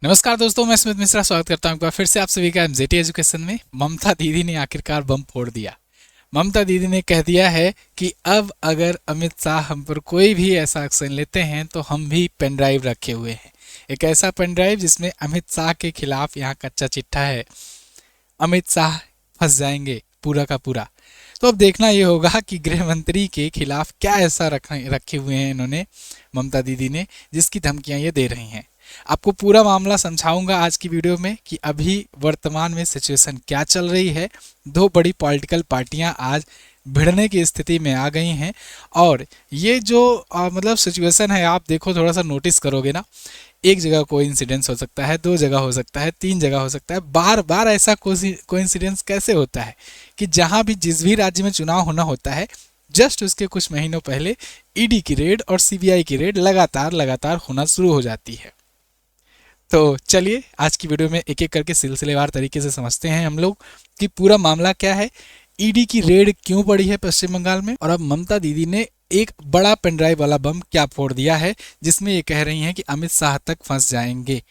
नमस्कार दोस्तों, मैं स्मित मिश्रा स्वागत करता हूं एक बार फिर से आप सभी का एमजेटी एजुकेशन में। ममता दीदी ने आखिरकार बम फोड़ दिया। ममता दीदी ने कह दिया है कि अब अगर अमित शाह हम पर कोई भी ऐसा एक्शन लेते हैं तो हम भी पेन ड्राइव रखे हुए हैं। एक ऐसा पेन ड्राइव जिसमें अमित शाह के खिलाफ यहाँ कच्चा चिट्ठा है। अमित शाह फंस जाएंगे पूरा का पूरा। तो अब देखना ये होगा कि गृह मंत्री के खिलाफ क्या ऐसा रखे हुए हैं इन्होंने, ममता दीदी ने, जिसकी धमकियां ये दे रही हैं। आपको पूरा मामला समझाऊंगा आज की वीडियो में कि अभी वर्तमान में सिचुएशन क्या चल रही है। दो बड़ी पॉलिटिकल पार्टियां आज भिड़ने की स्थिति में आ गई हैं और ये जो मतलब सिचुएशन है, आप देखो, थोड़ा सा नोटिस करोगे ना, एक जगह कोइंसिडेंस हो सकता है, दो जगह हो सकता है, तीन जगह हो सकता है। बार बार ऐसा कोइंसिडेंस कैसे होता है कि जहां भी जिस भी राज्य में चुनाव होना होता है, जस्ट उसके कुछ महीनों पहले ईडी की रेड और सीबीआई की रेड लगातार लगातार होना शुरू हो जाती है। तो चलिए आज की वीडियो में एक एक करके सिलसिलेवार तरीके से समझते हैं हम लोग कि पूरा मामला क्या है, ईडी की रेड क्यों पड़ी है पश्चिम बंगाल में, और अब ममता दीदी ने एक बड़ा पेनड्राइव वाला बम क्या फोड़ दिया है जिसमें ये कह रही हैं कि अमित शाह तक फंस जाएंगे।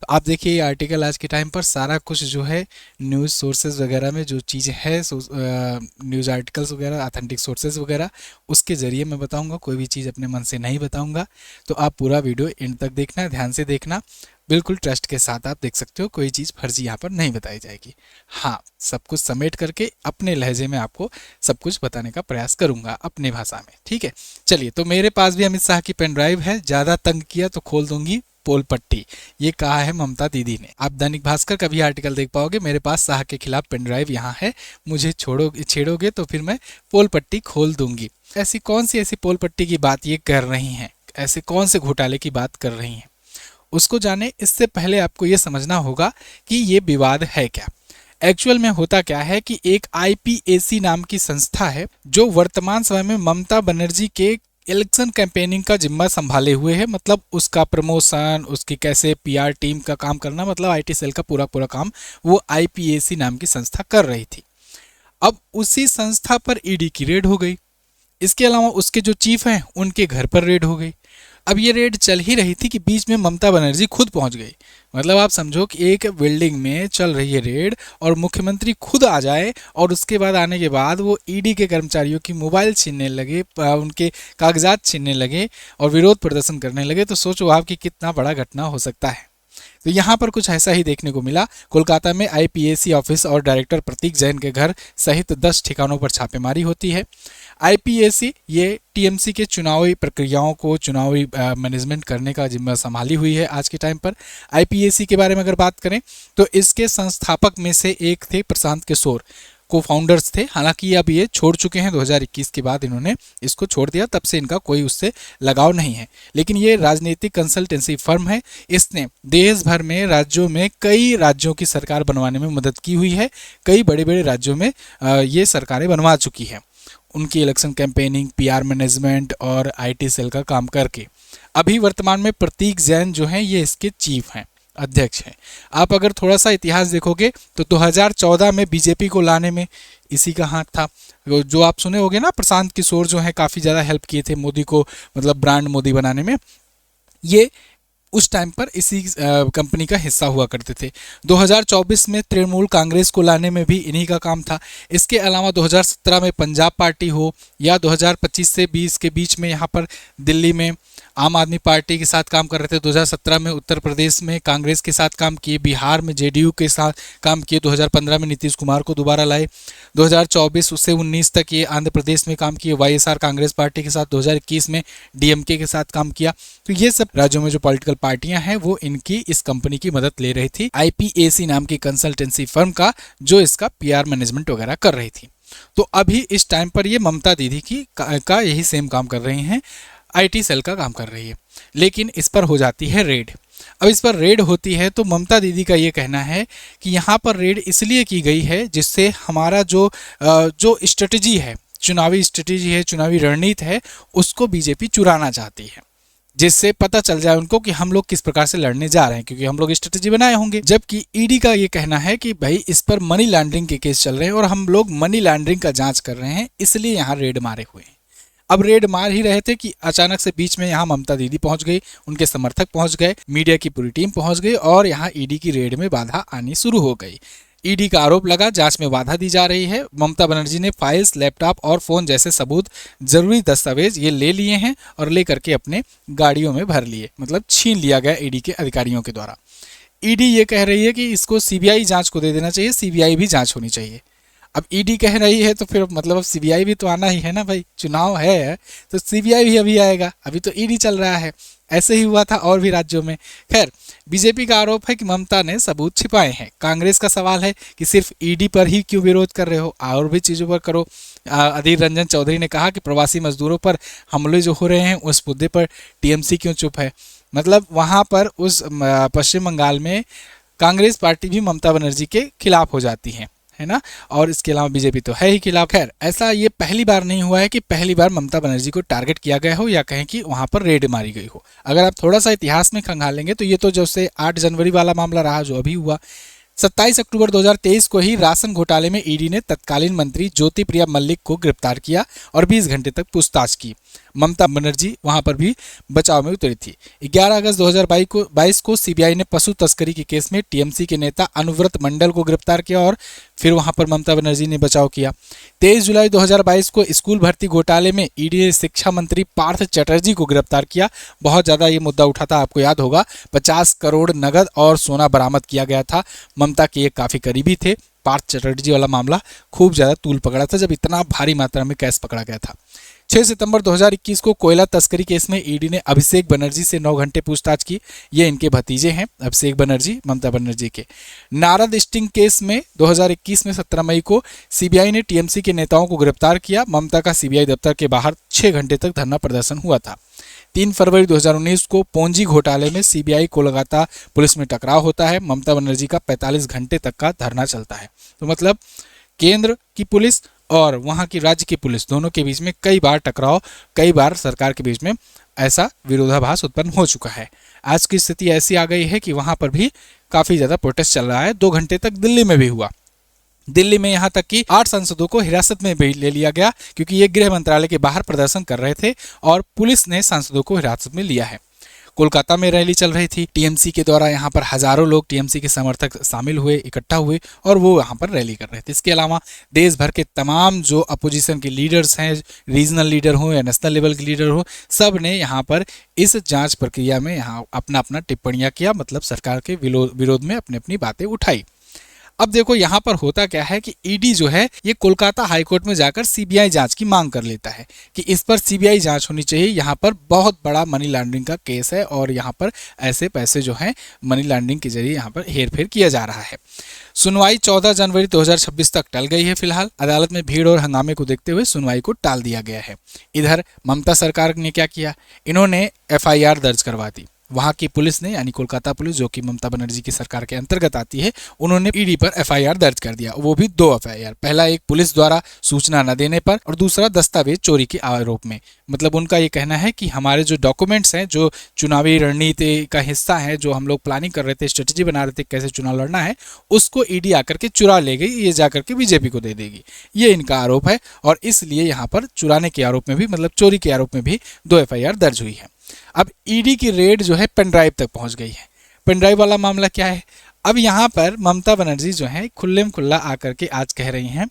तो आप देखिए ये आर्टिकल आज के टाइम पर सारा कुछ जो है न्यूज़ सोर्सेज वगैरह में जो चीज़ है, न्यूज़ आर्टिकल्स वगैरह, ऑथेंटिक सोर्सेज वगैरह, उसके ज़रिए मैं बताऊंगा, कोई भी चीज़ अपने मन से नहीं बताऊंगा। तो आप पूरा वीडियो एंड तक देखना, ध्यान से देखना, बिल्कुल ट्रस्ट के साथ आप देख सकते हो, कोई चीज़ फर्जी यहाँ पर नहीं बताई जाएगी। हाँ, सब कुछ समेट करके अपने लहजे में आपको सब कुछ बताने का प्रयास करूंगा अपनी भाषा में, ठीक है। चलिए, तो मेरे पास भी अमित शाह की पेन ड्राइव है, ज़्यादा तंग किया तो खोल दूंगी पोल पट्टी, ये कहा है ममता दीदी ने। आप दैनिक भास्कर का भी आर्टिकल देख पाओगे, मेरे पास शाह के खिलाफ पेन ड्राइव यहाँ है, मुझे छेड़ोगे तो फिर मैं पोल पट्टी खोल दूंगी। ऐसी पोल पट्टी की बात ये कर रही हैं, ऐसे कौन से घोटाले की बात कर रही हैं, उसको जाने इससे पहले आपको ये समझना होगा कि ये विवाद है क्या। एक्चुअल में होता क्या है कि एक आईपीएसी नाम की संस्था है जो वर्तमान समय में ममता बनर्जी के इलेक्शन कैंपेनिंग का जिम्मा संभाले हुए है। मतलब उसका प्रमोशन, उसकी कैसे पीआर टीम का काम करना, मतलब आईटी सेल का पूरा पूरा काम वो आईपीएसी नाम की संस्था कर रही थी। अब उसी संस्था पर ईडी की रेड हो गई। इसके अलावा उसके जो चीफ हैं उनके घर पर रेड हो गई। अब ये रेड चल ही रही थी कि बीच में ममता बनर्जी खुद पहुंच गई। मतलब आप समझो कि एक बिल्डिंग में चल रही है रेड और मुख्यमंत्री खुद आ जाए और उसके बाद आने के बाद वो ईडी के कर्मचारियों की मोबाइल छीनने लगे, उनके कागजात छीनने लगे और विरोध प्रदर्शन करने लगे। तो सोचो आप कि कितना बड़ा घटना हो सकता है। तो यहाँ पर कुछ ऐसा ही देखने को मिला। कोलकाता में आईपीएसी ऑफिस और डायरेक्टर प्रतीक जैन के घर सहित 10 ठिकानों पर छापेमारी होती है। आईपीएसी ये टीएमसी के चुनावी प्रक्रियाओं को, चुनावी मैनेजमेंट करने का जिम्मा संभाली हुई है आज के टाइम पर। आईपीएसी के बारे में अगर बात करें तो इसके संस्थापक में से एक थे प्रशांत किशोर, को फाउंडर्स थे। हालांकि अब ये छोड़ चुके हैं, 2021 के बाद इन्होंने इसको छोड़ दिया, तब से इनका कोई उससे लगाव नहीं है। लेकिन ये राजनीतिक कंसल्टेंसी फर्म है। इसने देश भर में राज्यों में कई राज्यों की सरकार बनवाने में मदद की हुई है। कई बड़े बड़े राज्यों में ये सरकारें बनवा चुकी है उनकी इलेक्शन कैंपेनिंग, पीआर मैनेजमेंट और आईटी सेल का काम करके। अभी वर्तमान में प्रतीक जैन जो हैं ये इसके चीफ हैं, अध्यक्ष हैं। आप अगर थोड़ा सा इतिहास देखोगे तो 2014 में बीजेपी को लाने में इसी का हाथ था। जो आप सुने होंगे ना, प्रशांत किशोर जो है काफ़ी ज़्यादा हेल्प किए थे मोदी को, मतलब ब्रांड मोदी बनाने में। ये उस टाइम पर इसी कंपनी का हिस्सा हुआ करते थे। 2024 में तृणमूल कांग्रेस को लाने में भी इन्हीं का काम था। इसके अलावा 2017 में पंजाब पार्टी हो या 2025 से 20 के बीच में यहाँ पर दिल्ली में आम आदमी पार्टी के साथ काम कर रहे थे। 2017 में उत्तर प्रदेश में कांग्रेस के साथ काम किए, बिहार में जेडीयू के साथ काम किए, 2015 में नीतीश कुमार को दोबारा लाए, 2024 से 19 तक ये आंध्र प्रदेश में काम किए वाईएसआर कांग्रेस पार्टी के साथ, 2021 में डीएमके के साथ काम किया। तो ये सब राज्यों में जो पॉलिटिकल पार्टियां हैं वो इनकी इस कंपनी की मदद ले रही थी, आईपीएसी नाम की कंसल्टेंसी फर्म का, जो इसका पीआर मैनेजमेंट वगैरह कर रही थी। तो अभी इस टाइम पर ये ममता दीदी की का यही सेम काम कर रही हैं, आईटी सेल का काम कर रही है। लेकिन इस पर हो जाती है रेड। अब इस पर रेड होती है तो ममता दीदी का ये कहना है कि यहाँ पर रेड इसलिए की गई है जिससे हमारा जो स्ट्रेटजी है, चुनावी स्ट्रेटजी है, चुनावी रणनीति है, उसको बीजेपी चुराना चाहती है, जिससे पता चल जाए उनको कि हम लोग किस प्रकार से लड़ने जा रहे हैं, क्योंकि हम लोग स्ट्रेटजी बनाए होंगे। जबकि ईडी का ये कहना है कि भाई इस पर मनी लॉन्ड्रिंग के केस चल रहे हैं और हम लोग मनी लॉन्ड्रिंग का जांच कर रहे हैं, इसलिए यहाँ रेड मारे हुए हैं। अब रेड मार ही रहे थे कि अचानक से बीच में यहाँ ममता दीदी पहुंच गई, उनके समर्थक पहुंच गए, मीडिया की पूरी टीम पहुंच गई और यहाँ ईडी की रेड में बाधा आनी शुरू हो गई। ईडी का आरोप लगा जांच में बाधा दी जा रही है। ममता बनर्जी ने फाइल्स, लैपटॉप और फोन जैसे सबूत, जरूरी दस्तावेज ये ले लिए हैं और लेकर के अपने गाड़ियों में भर लिए, मतलब छीन लिया गया ईडी के अधिकारियों के द्वारा। ईडी ये कह रही है कि इसको सीबीआई जांच को दे देना चाहिए, सीबीआई भी जांच होनी चाहिए। अब ईडी कह रही है तो फिर मतलब अब सीबीआई भी तो आना ही है ना भाई, चुनाव है तो सीबीआई भी अभी आएगा, अभी तो ईडी चल रहा है। ऐसे ही हुआ था और भी राज्यों में। खैर, बीजेपी का आरोप है कि ममता ने सबूत छिपाए हैं। कांग्रेस का सवाल है कि सिर्फ ईडी पर ही क्यों विरोध कर रहे हो, और भी चीज़ों पर करो। अधीर रंजन चौधरी ने कहा कि प्रवासी मजदूरों पर हमले जो हो रहे हैं उस मुद्दे पर टीएमसी क्यों चुप है। मतलब वहाँ पर उस पश्चिम बंगाल में कांग्रेस पार्टी भी ममता बनर्जी के खिलाफ हो जाती है ना, और इसके अलावा बीजेपी तो है ही खिलाफ। खैर, ऐसा ये पहली बार नहीं हुआ है कि पहली बार ममता बनर्जी को टारगेट किया गया हो या कहें कि वहां पर रेड मारी गई हो। अगर आप थोड़ा सा इतिहास में खंगालेंगे तो ये तो जब से 8 जनवरी वाला मामला रहा जो अभी हुआ, 27 अक्टूबर 2023 को ही राशन घोटाले में ईडी ने तत्कालीन मंत्री ज्योति प्रिया मल्लिक को गिरफ्तार किया और 20 घंटे तक पूछताछ की। ममता बनर्जी वहां पर भी बचाव में उतरी थी। 11 अगस्त 2022 को सीबीआई ने पशु तस्करी के केस में टीएमसी के नेता अनुव्रत मंडल को गिरफ्तार किया और फिर वहां पर ममता बनर्जी ने बचाव किया। 23 जुलाई 2022 को स्कूल भर्ती घोटाले में ईडी ने शिक्षा मंत्री पार्थ चटर्जी को गिरफ्तार किया। बहुत ज्यादा ये मुद्दा उठा था, आपको याद होगा, 50 करोड़ नगद और सोना बरामद किया गया था। ममता के ये काफी करीबी थे। पार्थ चटर्जी वाला मामला खूब ज्यादा तूल पकड़ा था जब इतना भारी मात्रा में कैश पकड़ा गया था। 6 सितंबर 2021 को कोयला तस्करी केस में ईडी ने अभिषेक बनर्जी से 9 घंटे पूछताछ की। ये इनके भतीजे हैं, अभिषेक बनर्जी, ममता बनर्जी के। नारद स्टिंग केस में 2021 में 17 मई को सीबीआई ने टीएमसी के नेताओं को गिरफ्तार किया। ममता का सीबीआई दफ्तर के बाहर 6 घंटे तक धरना प्रदर्शन हुआ था। 3 फरवरी 2019 को पोंजी घोटाले में सीबीआई कोलकाता पुलिस में टकराव होता है। ममता बनर्जी का 45 घंटे तक का धरना चलता है। तो मतलब केंद्र की पुलिस और वहां की राज्य की पुलिस दोनों के बीच में कई बार टकराव, कई बार सरकार के बीच में ऐसा विरोधाभास उत्पन्न हो चुका है। आज की स्थिति ऐसी आ गई है कि वहां पर भी काफी ज्यादा प्रोटेस्ट चल रहा है। 2 घंटे तक दिल्ली में भी हुआ। दिल्ली में यहाँ तक कि 8 सांसदों को हिरासत में भी ले लिया गया क्योंकि ये गृह मंत्रालय के बाहर प्रदर्शन कर रहे थे और पुलिस ने सांसदों को हिरासत में लिया है। कोलकाता में रैली चल रही थी टीएमसी के द्वारा, यहाँ पर हजारों लोग टीएमसी के समर्थक शामिल हुए, इकट्ठा हुए और वो यहाँ पर रैली कर रहे थे। इसके अलावा देश भर के तमाम जो अपोजिशन के लीडर्स हैं, रीजनल लीडर हो या नेशनल लेवल के लीडर हो, सब ने यहाँ पर इस जांच प्रक्रिया में यहाँ अपना अपना टिप्पणियां किया, मतलब सरकार के विरोध में अपनी अपनी बातें उठाई। अब देखो यहाँ पर होता क्या है कि ईडी जो है ये कोलकाता हाईकोर्ट में जाकर सीबीआई जांच की मांग कर लेता है कि इस पर सीबीआई जांच होनी चाहिए। यहाँ पर बहुत बड़ा मनी लॉन्ड्रिंग का केस है और यहाँ पर ऐसे पैसे जो हैं मनी लॉन्ड्रिंग के जरिए यहाँ पर हेरफेर किया जा रहा है। सुनवाई 14 जनवरी 2026 तक टल गई है। फिलहाल अदालत में भीड़ और हंगामे को देखते हुए सुनवाई को टाल दिया गया है। इधर ममता सरकार ने क्या किया, इन्होंने एफआईआर दर्ज करवा दी। वहां की पुलिस ने, यानी कोलकाता पुलिस जो कि ममता बनर्जी की सरकार के अंतर्गत आती है, उन्होंने ईडी पर एफआईआर दर्ज कर दिया। वो भी 2 एफआईआर, पहला एक पुलिस द्वारा सूचना न देने पर और दूसरा दस्तावेज चोरी के आरोप में। मतलब उनका ये कहना है कि हमारे जो डॉक्यूमेंट्स हैं, जो चुनावी रणनीति का हिस्सा है, जो हम लोग प्लानिंग कर रहे थे, स्ट्रेटेजी बना रहे थे कैसे चुनाव लड़ना है, उसको ईडी आकर के चुरा ले गई, ये जाकर के बीजेपी को दे देगी, ये इनका आरोप है। और इसलिए यहाँ पर चुराने के आरोप में भी, मतलब चोरी के आरोप में भी 2 एफआईआर दर्ज हुई है। अब ईडी की रेड जो है पेनड्राइव तक पहुंच गई है। पेनड्राइव वाला मामला क्या है, अब यहाँ पर ममता बनर्जी जो है खुल्लेम खुल्ला आकर के आज कह रही हैं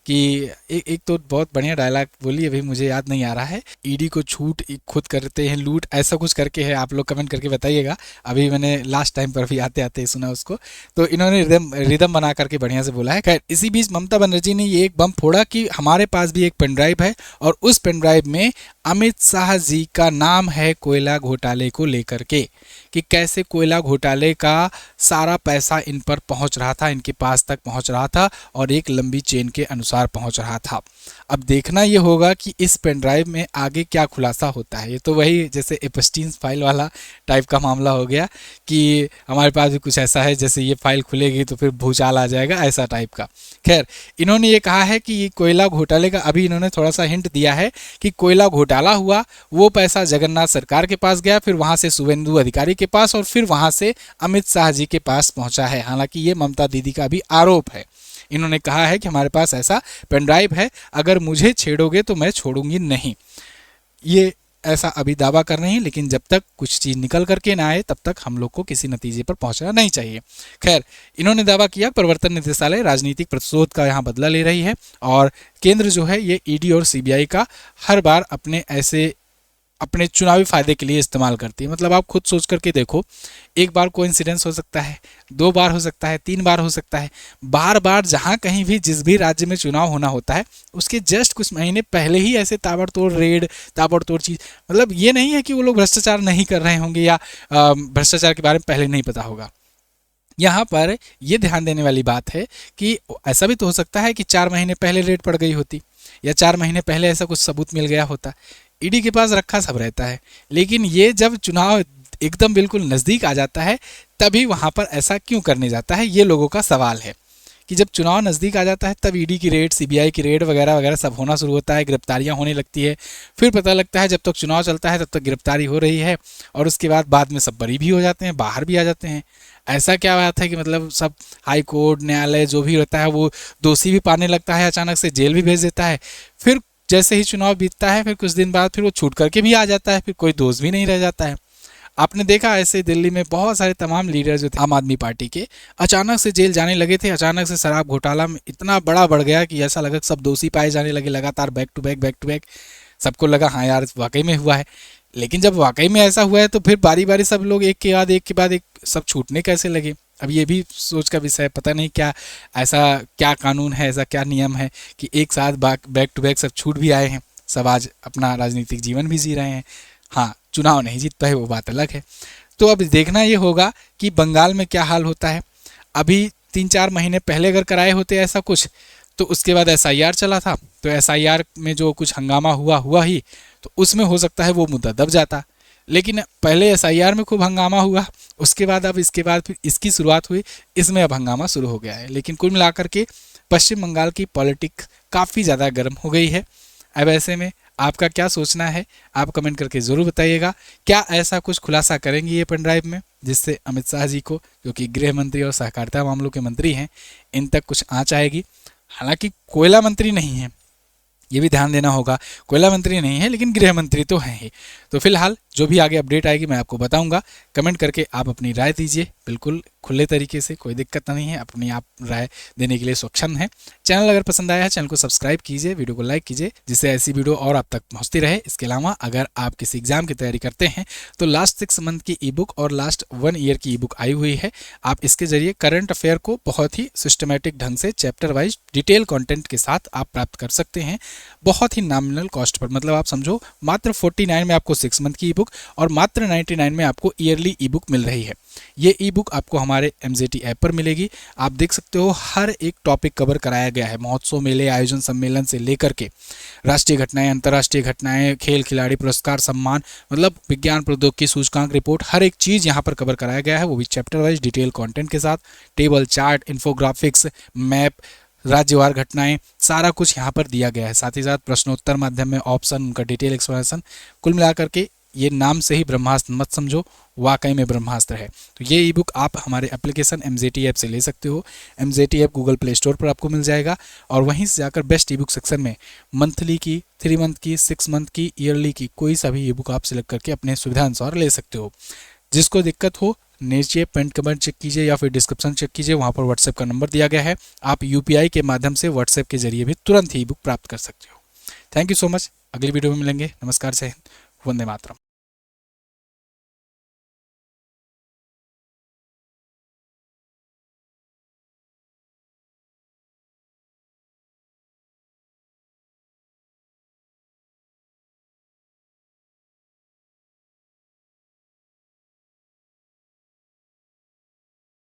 कि एक तो बहुत बढ़िया डायलॉग बोली, अभी मुझे याद नहीं आ रहा है, ईडी को छूट खुद करते हैं लूट, ऐसा कुछ करके है, आप लोग कमेंट करके बताइएगा। अभी मैंने लास्ट टाइम पर भी आते आते सुना उसको, तो इन्होंने रिदम बना करके बढ़िया से बोला है। खैर, इसी बीच ममता बनर्जी ने ये एक बम फोड़ा कि हमारे पास भी एक पेनड्राइव है और उस पेनड्राइव में अमित शाह जी का नाम है कोयला घोटाले को लेकर के, कि कैसे कोयला घोटाले का सारा पैसा इन पर पहुंच रहा था, इनके पास तक पहुंच रहा था और एक लंबी चेन के अनुसार पहुंच रहा था। अब देखना ये होगा कि इस पेन ड्राइव में आगे क्या खुलासा होता है। ये तो वही जैसे एपस्टीन फाइल वाला टाइप का मामला हो गया कि हमारे पास भी कुछ ऐसा है, जैसे ये फाइल खुलेगी तो फिर भूचाल आ जाएगा, ऐसा टाइप का। खैर, इन्होंने ये कहा है कि ये कोयला घोटाले का, अभी इन्होंने थोड़ा सा हिंट दिया है कि कोयला घोटाला हुआ, वो पैसा जगन्नाथ सरकार के पास गया, फिर वहां से शुभेंदु अधिकारी के पास और फिर वहां से अमित शाह जी के पास पहुंचा है। हालांकि ये ममता दीदी का भी आरोप है। इन्होंने कहा है कि हमारे पास ऐसा पेनड्राइव है, अगर मुझे छेड़ोगे तो मैं छोड़ूंगी नहीं। ये ऐसा अभी दावा कर रहे हैं, लेकिन जब तक कुछ चीज़ निकल करके ना आए तब तक हम लोग को किसी नतीजे पर पहुंचना नहीं चाहिए। खैर, इन्होंने दावा किया प्रवर्तन निदेशालय राजनीतिक प्रतिशोध का यहाँ बदला ले रही है और केंद्र जो है ये ईडी और सीबीआई का हर बार अपने चुनावी फायदे के लिए इस्तेमाल करती है। मतलब आप खुद सोच करके देखो, एक बार कोइंसिडेंस हो सकता है, 2 बार हो सकता है, 3 बार हो सकता है, बार बार जहाँ कहीं भी जिस भी राज्य में चुनाव होना होता है उसके जस्ट कुछ महीने पहले ही ऐसे ताबड़तोड़ रेड, ताबड़तोड़ चीज़, मतलब ये नहीं है कि वो लोग भ्रष्टाचार नहीं कर रहे होंगे या भ्रष्टाचार के बारे में पहले नहीं पता होगा। यहाँ पर ये ध्यान देने वाली बात है कि ऐसा भी तो हो सकता है कि 4 महीने पहले रेड पड़ गई होती या 4 महीने पहले ऐसा कुछ सबूत मिल गया होता। ईडी के पास रखा सब रहता है, लेकिन ये जब चुनाव एकदम बिल्कुल नज़दीक आ जाता है तभी वहाँ पर ऐसा क्यों करने जाता है, ये लोगों का सवाल है कि जब चुनाव नज़दीक आ जाता है तब ईडी की रेड, सीबीआई की रेड वगैरह वगैरह सब होना शुरू होता है, गिरफ्तारियां होने लगती है। फिर पता लगता है जब तक चुनाव चलता है तब तक गिरफ्तारी हो रही है और उसके बाद में सब बरी भी हो जाते हैं, बाहर भी आ जाते हैं। ऐसा क्या बात है कि मतलब सब हाई कोर्ट, न्यायालय जो भी रहता है वो दोषी भी पाने लगता है, अचानक से जेल भी भेज देता है, फिर जैसे ही चुनाव बीतता है फिर कुछ दिन बाद फिर वो छूट करके भी आ जाता है, फिर कोई दोष भी नहीं रह जाता है। आपने देखा ऐसे दिल्ली में बहुत सारे तमाम लीडर जो थे आम आदमी पार्टी के अचानक से जेल जाने लगे थे, अचानक से शराब घोटाला में इतना बड़ा बढ़ गया कि ऐसा लगा सब दोषी पाए जाने लगे लगातार, बैक टू बैक। सबको लगा हाँ यार वाकई में हुआ है, लेकिन जब वाकई में ऐसा हुआ है तो फिर बारी बारी सब लोग एक के बाद एक सब छूटने कैसे लगे। अब ये भी सोच का विषय, पता नहीं क्या ऐसा क्या कानून है, ऐसा क्या नियम है कि एक साथ बैक टू बैक सब छूट भी आए हैं, सब आज अपना राजनीतिक जीवन भी जी रहे हैं। हाँ, चुनाव नहीं जीत पाए वो बात अलग है। तो अब देखना ये होगा कि बंगाल में क्या हाल होता है। अभी 3-4 महीने पहले अगर कराए होते ऐसा कुछ तो उसके बाद एसआईआर चला था, तो एसआईआर में जो कुछ हंगामा हुआ ही, तो उसमें हो सकता है वो मुद्दा दब जाता। लेकिन पहले एसआईआर में खूब हंगामा हुआ, उसके बाद अब इसके बाद फिर इसकी शुरुआत हुई, इसमें अब हंगामा शुरू हो गया है। लेकिन कुल मिलाकर के पश्चिम बंगाल की पॉलिटिक्स काफ़ी ज़्यादा गर्म हो गई है। अब ऐसे में आपका क्या सोचना है, आप कमेंट करके ज़रूर बताइएगा। क्या ऐसा कुछ खुलासा करेंगे ये पेन ड्राइव में जिससे अमित शाह जी को, जो कि गृह मंत्री और सहकारिता मामलों के मंत्री हैं, इन तक कुछ आँच आएगी। हालांकि कोयला मंत्री नहीं है, ये भी ध्यान देना होगा, कोयला मंत्री नहीं है लेकिन गृह मंत्री तो हैं ही। तो फिलहाल जो भी आगे अपडेट आएगी मैं आपको बताऊंगा। कमेंट करके आप अपनी राय दीजिए, बिल्कुल खुले तरीके से, कोई दिक्कत नहीं है, अपनी आप राय देने के लिए सक्षम है। चैनल अगर पसंद आया है चैनल को सब्सक्राइब कीजिए, वीडियो को लाइक कीजिए, जिससे ऐसी वीडियो और आप तक पहुँचती रहे। इसके अलावा अगर आप किसी एग्जाम की तैयारी करते हैं तो लास्ट 6 मंथ की ई बुक और लास्ट 1 ईयर की ई बुक आई हुई है। आप इसके जरिए करंट अफेयर को बहुत ही सिस्टमेटिक ढंग से चैप्टर वाइज डिटेल कंटेंट के साथ आप प्राप्त कर सकते हैं, बहुत ही नॉमिनल कॉस्ट पर। मतलब आप समझो मात्र 49 में आपको 6 मंथ की ई बुक और मात्र 99 में आपको ईयरली ई बुक मिल रही है। ये ई बुक आपको हमारे MZT ऐप पर मिलेगी। आप देख सकते हो हर एक टॉपिक कवर कराया गया है, महोत्सव, मेले, आयोजन, सम्मेलन से लेकर के राष्ट्रीय घटनाएं, अंतर्राष्ट्रीय घटनाएं, खेल खिलाड़ी पुरस्कार, सम्मान, मतलब विज्ञान प्रौद्योगिकी सूचकांक रिपोर्ट, हर एक चीज़ यहाँ पर कवर कराया गया है, वो भी चैप्टर वाइज डिटेल कंटेंट के साथ। टेबल, चार्ट, इन्फोग्राफिक्स, मैप, राज्यवार घटनाएं, सारा कुछ यहाँ पर दिया गया है। साथ ही साथ प्रश्नोत्तर माध्यम में ऑप्शन, उनका डिटेल एक्सप्लेनेशन। कुल मिलाकर के ये नाम से ही ब्रह्मास्त्र मत समझो, वाकई में ब्रह्मास्त्र है। तो ये ई बुक आप हमारे एप्लीकेशन MZT ऐप से ले सकते हो। MZT app Google play store पर आपको मिल जाएगा और वहीं से जाकर बेस्ट ई बुक सेक्शन में मंथली की, 3 मंथ की, 6 मंथ की, ईयरली की कोई सा भी ई बुक आप सिलेक्ट करके अपने सुविधा अनुसार ले सकते हो। जिसको दिक्कत हो नीचे पेंट कमेंट चेक कीजिए या फिर डिस्क्रिप्शन चेक कीजिए, वहाँ पर व्हाट्सएप का नंबर दिया गया है। आप UPI के माध्यम से व्हाट्सएप के जरिए भी तुरंत ही ई बुक प्राप्त कर सकते हो। Thank you so much. अगली वीडियो में मिलेंगे। नमस्कार, जय हिंद, वंदे मातरम।